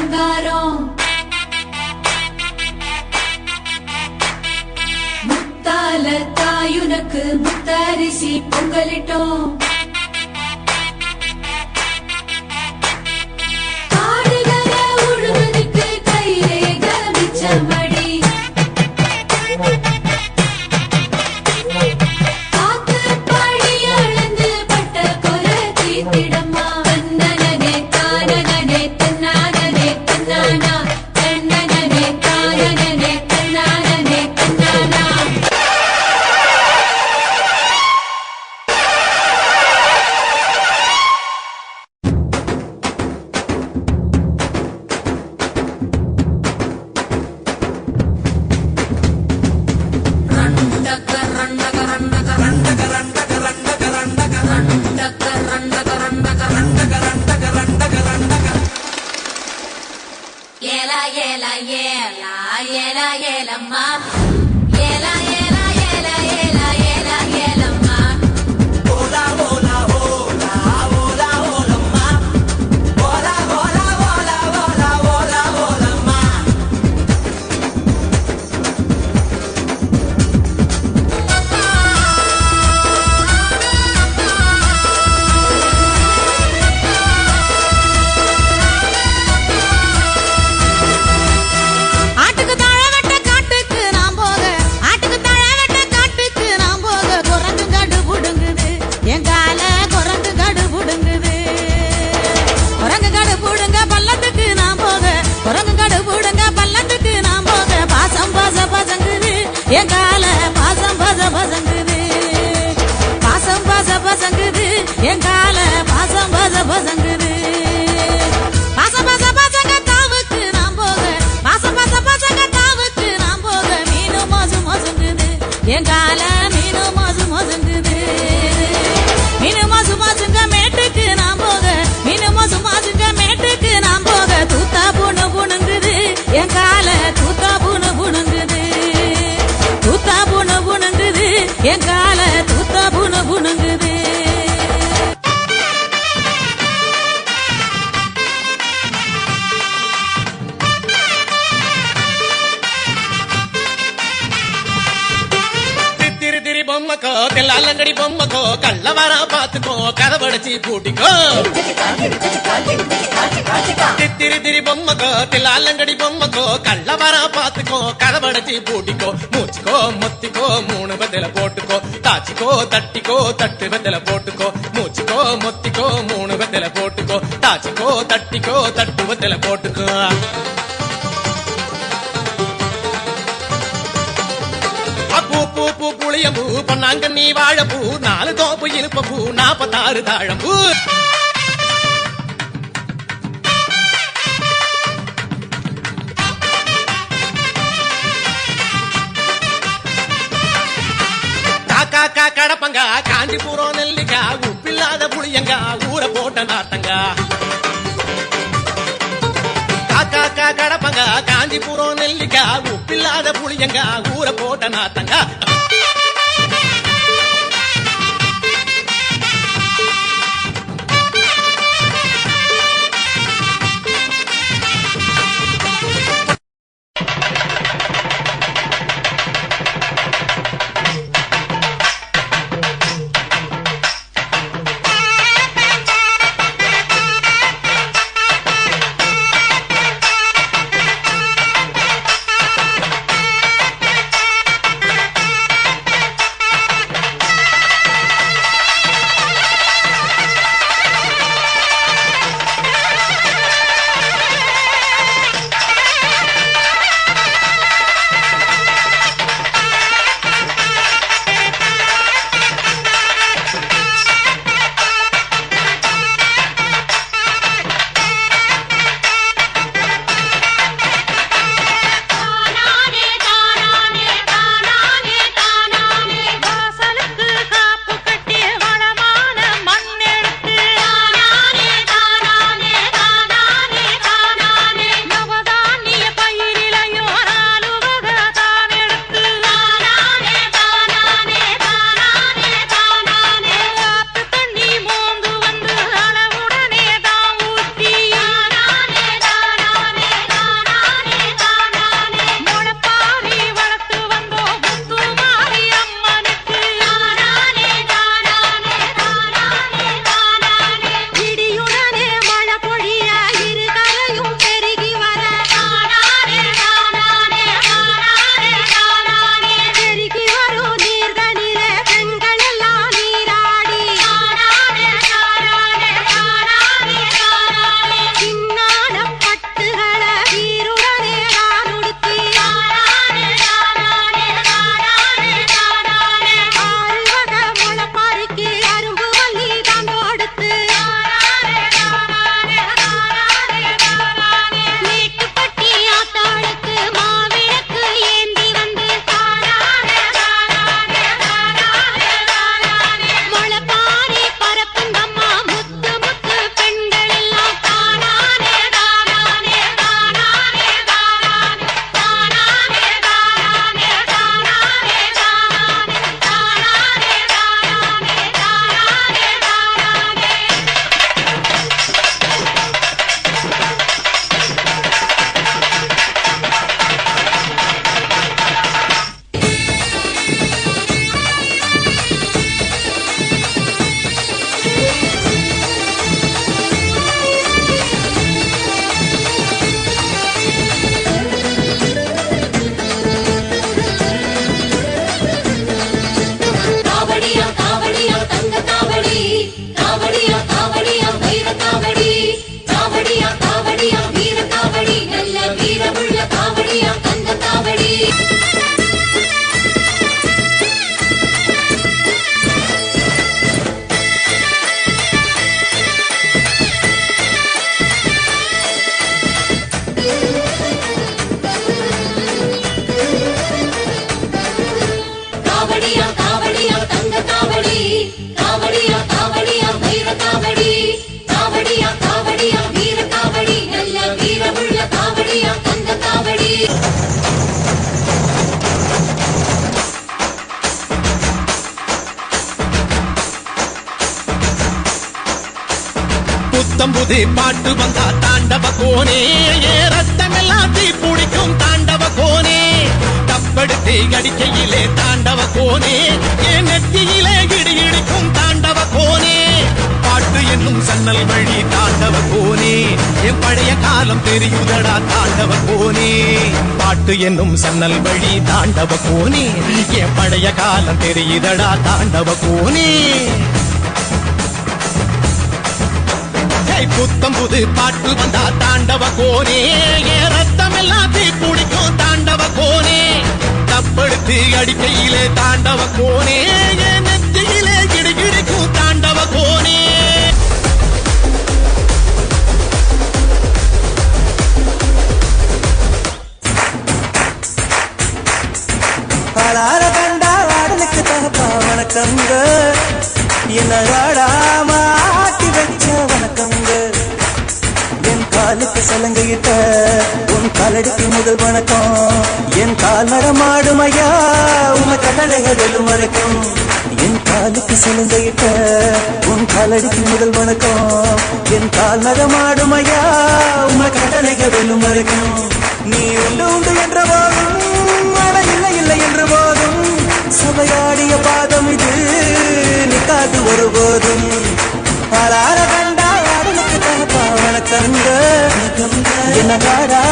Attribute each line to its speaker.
Speaker 1: அலங்காரம் முத்தால தாயுனக்கு முத்தரிசி பொங்கலிட்டோம் காடுகர உழுவதுக்கு கைரேக மிச்சமடி காத்து படி அளந்து பட்ட கொலை தீர்த்திடம்மா தன்னனே தானனே தன்னானே தன்னானா தன்னனே தானனே தன்னானே தன்னானா ஏலம்மா ஏலா ஏலா ஏலா ஏலா ஏலா ஏலம்மா ஓலா ஓலா ஓலா ஓலா ஓலம்மா ஓலா ஓலா ஓலா ஓலா ஓலா ஓலம்மா எங்கால பாசம் பச பசங்குது பாச பச பசங்க தாவுக்கு நாம் போக பாச பச பசங்க தாவுக்கு நாம் போக மீனு மோசு மோசுங்குது எங்கால மீனு மோசு மோசுங்குது மீனு மோசு மோசுங்க மேட்டுக்கு நாம் போக மீனு மோசு மோசுங்க மேட்டுக்கு நாம் போக தூத்தா புணு புணுங்குது எங்கால தூத்தா புணு புணுங்குது தூத்தா புணு புணுங்குது எங்கால தூத்தா புணு புணுங்குது பொம்மக்கோ தெல்லாலங்கடி பொம்மக்கோ கள்ளவரா பாத்துக்கோ கதவடைச்சி பூட்டிக்கோ திரி பொம்மக்கோ தெல்லாலங்கடி பொம்மக்கோ கள்ளவரா பாத்துக்கோ கதவடைச்சி பூட்டிக்கோ மூச்சுக்கோ மொத்திக்கோ மூணு பத்தில போட்டுக்கோ தாச்சிக்கோ தட்டிக்கோ தட்டு பத்தில போட்டுக்கோ மூச்சுக்கோ மொத்திக்கோ மூணு பத்தில போட்டுக்கோ தாச்சிக்கோ தட்டிக்கோ தட்டு பத்தில போட்டுக்கோ பூ பூ புளியம்பூ பொன்னாங்க நீ வாழப்பூ 4 தோப்பு இழுப்பூ 46 தாழம்பூ காக்கா கடப்பங்க காஞ்சிபுரம் நெல்லிக்கா உப்பில்லாத புளியங்க ஊற போட்ட நாத்தங்க காக்கா கடப்பங்க காஞ்சிபுரம் நெல்லிக்கா உப்பில்லாத புளியங்க ஊற போட்ட நாத்தங்க
Speaker 2: புத்தம்புது பாட்டு வந்தா தாண்டவ கோனே ரத்தமெல்லாம் தீ பிடிக்கும் தாண்டவ கோனே தப்படுத்து அடிக்கையிலே தாண்டவ கோனே என் நெத்தியிலே இடி இடிக்கும் தாண்டவ கோனே பாட்டு என்னும் சன்னல் வழி தாண்டவ கோனே என் பழைய காலம் தெரியுதடா தாண்டவ கோனே பாட்டு என்னும் சன்னல் வழி தாண்டவ கோனே என் பழைய காலம் தெரியுதடா தாண்டவ கோனே புத்தம் புது பாட்டு வந்தா தாண்டவ கோனே ரத்தம் எல்லாம் தீ பிடிக்கும் தாண்டவ கோனே தப்படுத்து அடிக்கையிலே தாண்டவ கோனே நெத்தியிலே கிடுகிடுக்கும் தாண்டவ கோனே
Speaker 3: ஆளார கண்டா ஆடலுக்கு தகப்பா வணக்கங்க என்ன ஆடாம ஆட்டி வச்ச வணக்கங்க என் காலுக்கு சலங்கையிட்ட உன் காலடிக்கு முதல் வணக்கம் என் கால் நடமாடும் ஐயா உன் கட்டளைகள் வெல்லும் வரைக்கும் என் காலுக்கு சலங்கையிட்ட உன் காலடிக்கு முதல் வணக்கம் என் கால் நடமாடும் ஐயா உன் கட்டளைகள் வெல்லும் வரைக்கும் நீ உண்டு உண்டு என்ற போதும் இல்லை இல்லை என்று போதும் சபையாடிய பாதம் இது நிக்காது ஒருபோதும் ஆளார கண்டா ஆடலுக்கு தகப்பா வணக்கங்க என்ன காடா